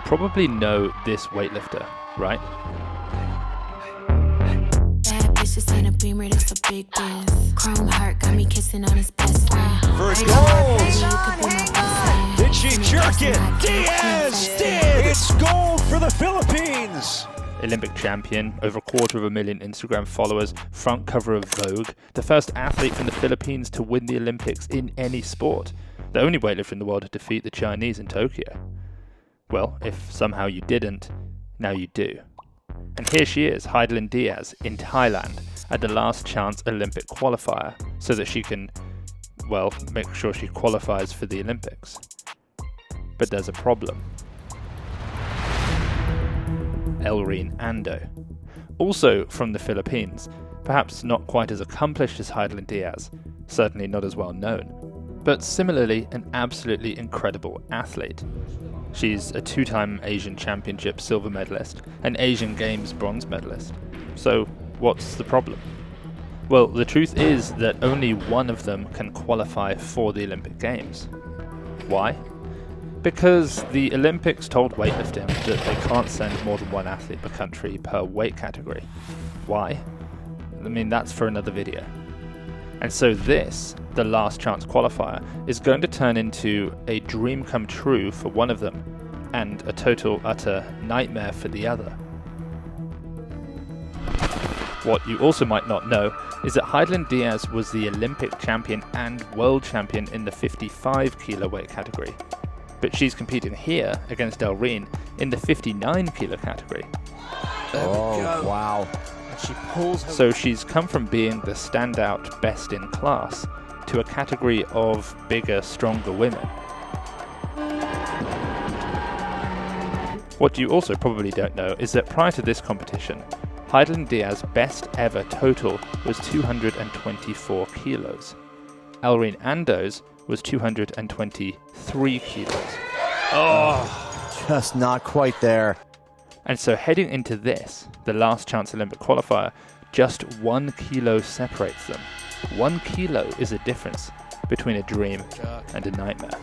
probably know this weightlifter, right? Bad bitches in a beamer, that's a big deal. Chrome heart got me kissing on his best friend. For gold! Did she jerk it? Diaz did! It's gold for the Philippines! Olympic champion, over 250,000 Instagram followers, front cover of Vogue, the first athlete from the Philippines to win the Olympics in any sport, the only weightlifter in the world to defeat the Chinese in Tokyo. Well, if somehow you didn't, now you do. And here she is, Hidilyn Diaz, in Thailand, at the last chance Olympic qualifier, so that she can, well, make sure she qualifies for the Olympics. But there's a problem. Elreen Ando, also from the Philippines, perhaps not quite as accomplished as Hidilyn Diaz, certainly not as well known, but similarly an absolutely incredible athlete. She's a 2-time Asian Championship silver medalist, an Asian Games bronze medalist. So what's the problem? Well, the truth is that only one of them can qualify for the Olympic Games. Why? Because the Olympics told weightlifting that they can't send more than one athlete per country per weight category. Why? I mean, that's for another video. And so this, the last chance qualifier, is going to turn into a dream come true for one of them, and a total utter nightmare for the other. What you also might not know is that Hidilyn Diaz was the Olympic champion and world champion in the 55 kilo weight category. But she's competing here against Elreen in the 59 kilo category. Oh, wow. She pulls her... So she's come from being the standout best in class to a category of bigger, stronger women. What you also probably don't know is that prior to this competition, Hidilyn Diaz's best ever total was 224 kilos. Elreen Ando's was 223 kilos. Oh, just not quite there. And so heading into this, the last chance Olympic qualifier, just 1 kilo separates them. 1 kilo is a difference between a dream and a nightmare.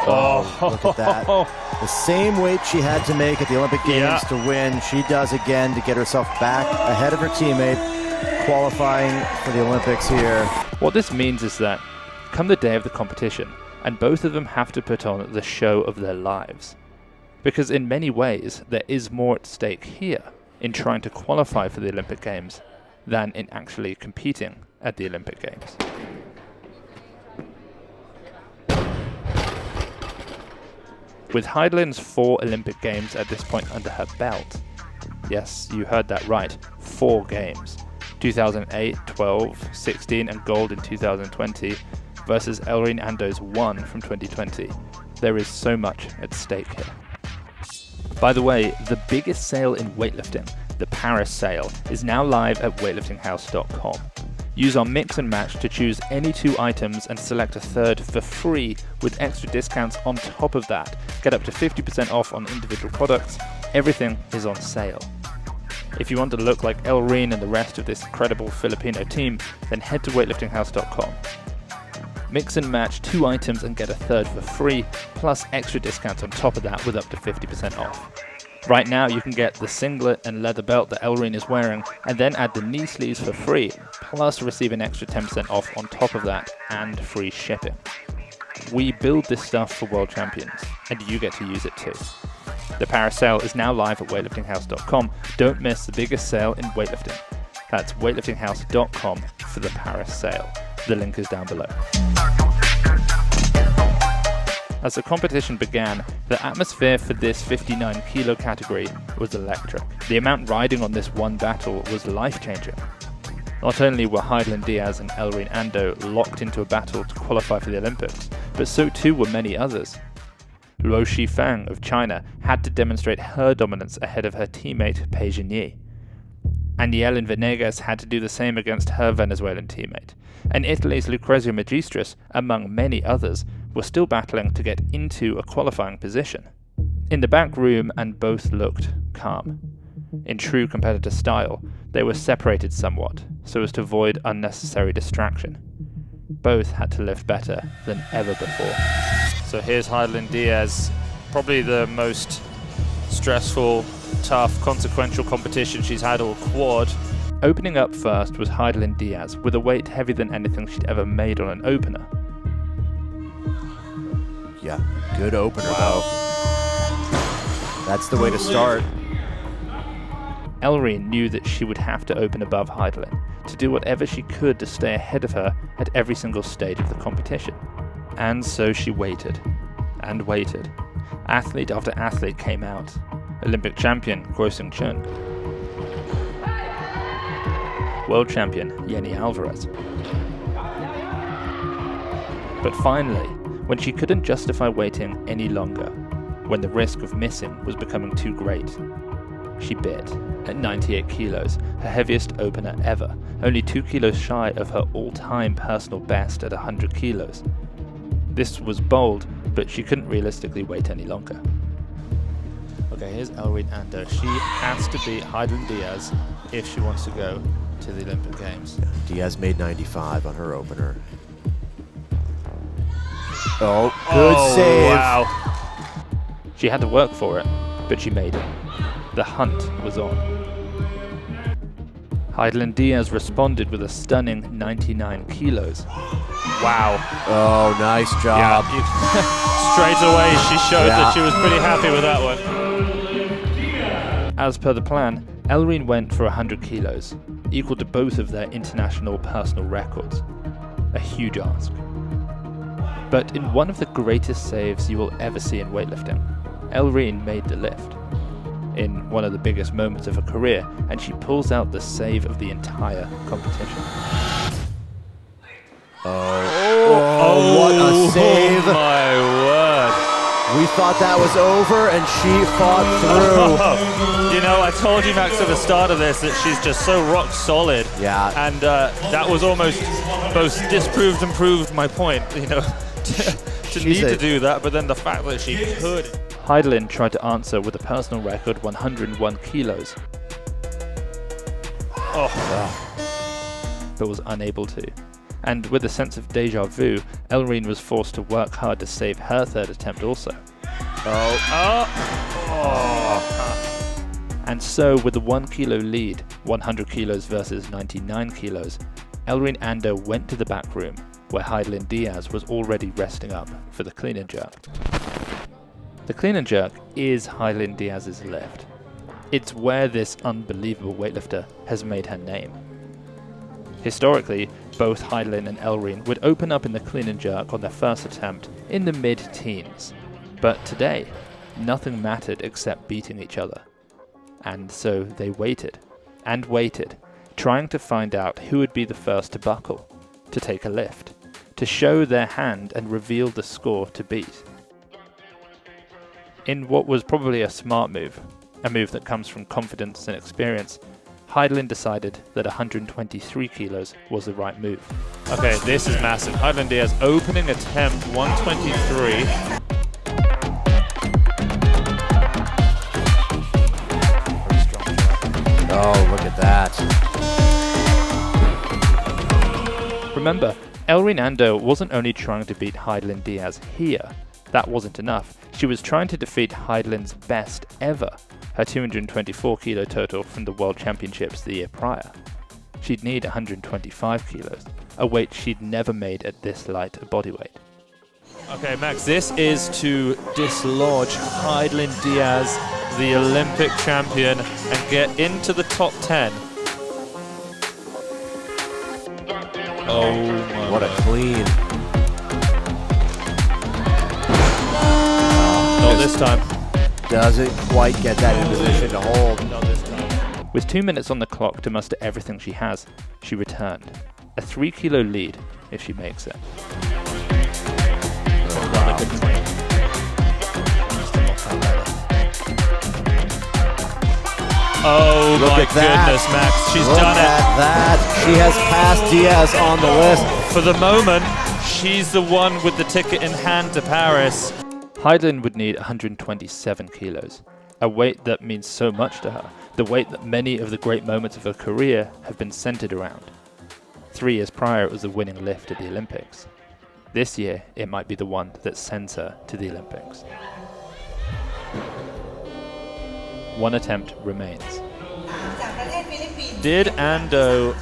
Oh, look at that. The same weight she had to make at the Olympic Games to win, she does again to get herself back ahead of her teammate, qualifying for the Olympics here. What this means is that come the day of the competition, and both of them have to put on the show of their lives. Because in many ways, there is more at stake here in trying to qualify for the Olympic Games than in actually competing at the Olympic Games. With Hidilyn's 4 Olympic Games at this point under her belt, yes, you heard that right, 4 games, 2008, 12, 16 and gold in 2020, versus Elreen Ando's 1 from 2020. There is so much at stake here. By the way, the biggest sale in weightlifting, the Paris sale, is now live at weightliftinghouse.com. Use our mix and match to choose any 2 items and select a third for free with extra discounts on top of that. Get up to 50% off on individual products. Everything is on sale. If you want to look like Elreen and the rest of this incredible Filipino team, then head to weightliftinghouse.com. Mix and match 2 items and get a third for free, plus extra discounts on top of that with up to 50% off. Right now you can get the singlet and leather belt that Elreen is wearing, and then add the knee sleeves for free, plus receive an extra 10% off on top of that, and free shipping. We build this stuff for world champions, and you get to use it too. The Paris sale is now live at weightliftinghouse.com. Don't miss the biggest sale in weightlifting. That's weightliftinghouse.com for the Paris sale. The link is down below. As the competition began, the atmosphere for this 59 kilo category was electric. The amount riding on this one battle was life-changing. Not only were Hidilyn Diaz and Elreen Ando locked into a battle to qualify for the Olympics, but so too were many others. Luo Shifeng of China had to demonstrate her dominance ahead of her teammate Pei Jinyi. Anielyn Venegas had to do the same against her Venezuelan teammate, and Italy's Lucrezia Magistris, among many others, were still battling to get into a qualifying position. In the back room, and both looked calm. In true competitor style, they were separated somewhat, so as to avoid unnecessary distraction. Both had to lift better than ever before. So here's Hidilyn Diaz, probably the most stressful, tough, consequential competition she's had all quad. Opening up first was Hidilyn Diaz, with a weight heavier than anything she'd ever made on an opener. Yeah, good opener though. That's the way to start. Elreen knew that she would have to open above Hidilyn, to do whatever she could to stay ahead of her at every single stage of the competition. And so she waited, and waited. Athlete after athlete came out. Olympic champion Guo Chun, world champion Yeni Alvarez. But finally, when she couldn't justify waiting any longer, when the risk of missing was becoming too great, she bit at 98 kilos, her heaviest opener ever, only 2 kilos shy of her all-time personal best at 100 kilos. This was bold, but she couldn't realistically wait any longer. Okay, here's Elreen Ando. She has to beat Hidilyn Diaz if she wants to go to the Olympic Games. Diaz made 95 on her opener. Oh, good save. Wow. She had to work for it, but she made it. The hunt was on. Hidilyn Diaz responded with a stunning 99 kilos. Wow. Oh, nice job. Yeah, straight away she showed that she was pretty happy with that one. As per the plan, Elreen went for 100 kilos, equal to both of their international personal records. A huge ask. But in one of the greatest saves you will ever see in weightlifting, Elreen made the lift. In one of the biggest moments of her career, and she pulls out the save of the entire competition. Oh, what a save. Oh my word. We thought that was over, and she fought through. You know, I told you, Max, at the start of this that she's just so rock solid. Yeah. And that was almost both disproved and proved my point, you know, to need to do that, but then the fact that she could. Hidilyn tried to answer with a personal record 101 kilos. But was unable to. And with a sense of deja vu, Elreen was forced to work hard to save her third attempt also. And so, with a 1 kilo lead, 100 kilos versus 99 kilos, Elreen Ando went to the back room, where Hidilyn Diaz was already resting up for the clean and jerk. The clean and jerk is Hidilyn Diaz's lift. It's where this unbelievable weightlifter has made her name. Historically, both Hidilyn and Elreen would open up in the clean and jerk on their first attempt in the mid-teens. But today, nothing mattered except beating each other. And so they waited, and waited, trying to find out who would be the first to buckle, to take a lift, to show their hand and reveal the score to beat. In what was probably a smart move, a move that comes from confidence and experience, Hidilyn decided that 123 kilos was the right move. Okay, this is massive. Hidilyn Diaz opening attempt 123. Oh, look at that. Remember, Elreen Ando wasn't only trying to beat Hidilyn Diaz here. That wasn't enough. She was trying to defeat Hidilyn's best ever, her 224 kilo total from the World Championships the year prior. She'd need 125 kilos, a weight she'd never made at this light a body weight. Okay, Max, this is to dislodge Hidilyn Diaz, the Olympic champion, and get into the top 10. Oh my What a clean. Not this time. Doesn't quite get that in position to hold. Not this time. With 2 minutes on the clock to muster everything she has, she returned. A 3 kilo lead if she makes it. Rather good clean. Oh Look my at that. goodness, Max. She's Look done at it. that. She has passed Diaz on the list. For the moment, she's the one with the ticket in hand to Paris. Hidilyn would need 127 kilos, a weight that means so much to her, the weight that many of the great moments of her career have been centered around. 3 years prior, it was the winning lift at the Olympics. This year, it might be the one that sends her to the Olympics. One attempt remains. Did Ando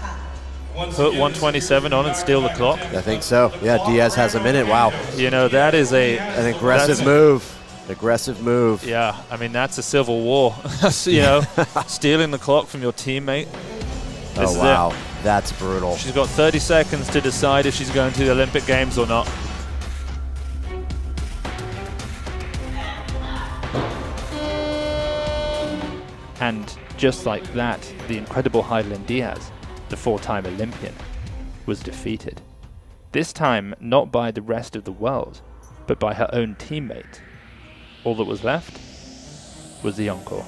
put 127 on and steal the clock? I think so. Yeah, Diaz has a minute. Wow. You know, that is an aggressive move. Aggressive move. Yeah, I mean, that's a civil war. You know, stealing the clock from your teammate. Oh, wow. That's brutal. She's got 30 seconds to decide if she's going to the Olympic Games or not. And just like that, the incredible Hidilyn Diaz, the 4-time Olympian, was defeated. This time, not by the rest of the world, but by her own teammate. All that was left was the encore.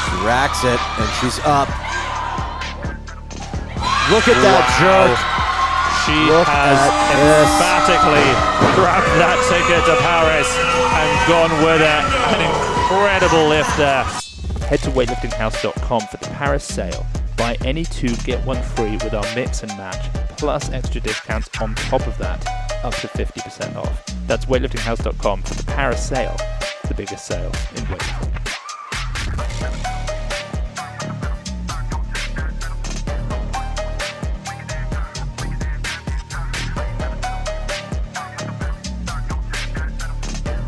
She racks it, and she's up. Look at that jerk. She has emphatically grabbed that ticket to Paris and gone with it. An incredible lift there. Head to weightliftinghouse.com for the Paris sale. Buy any 2, get 1 free with our mix and match, plus extra discounts on top of that, up to 50% off. That's weightliftinghouse.com for the Paris sale, the biggest sale in weightlifting.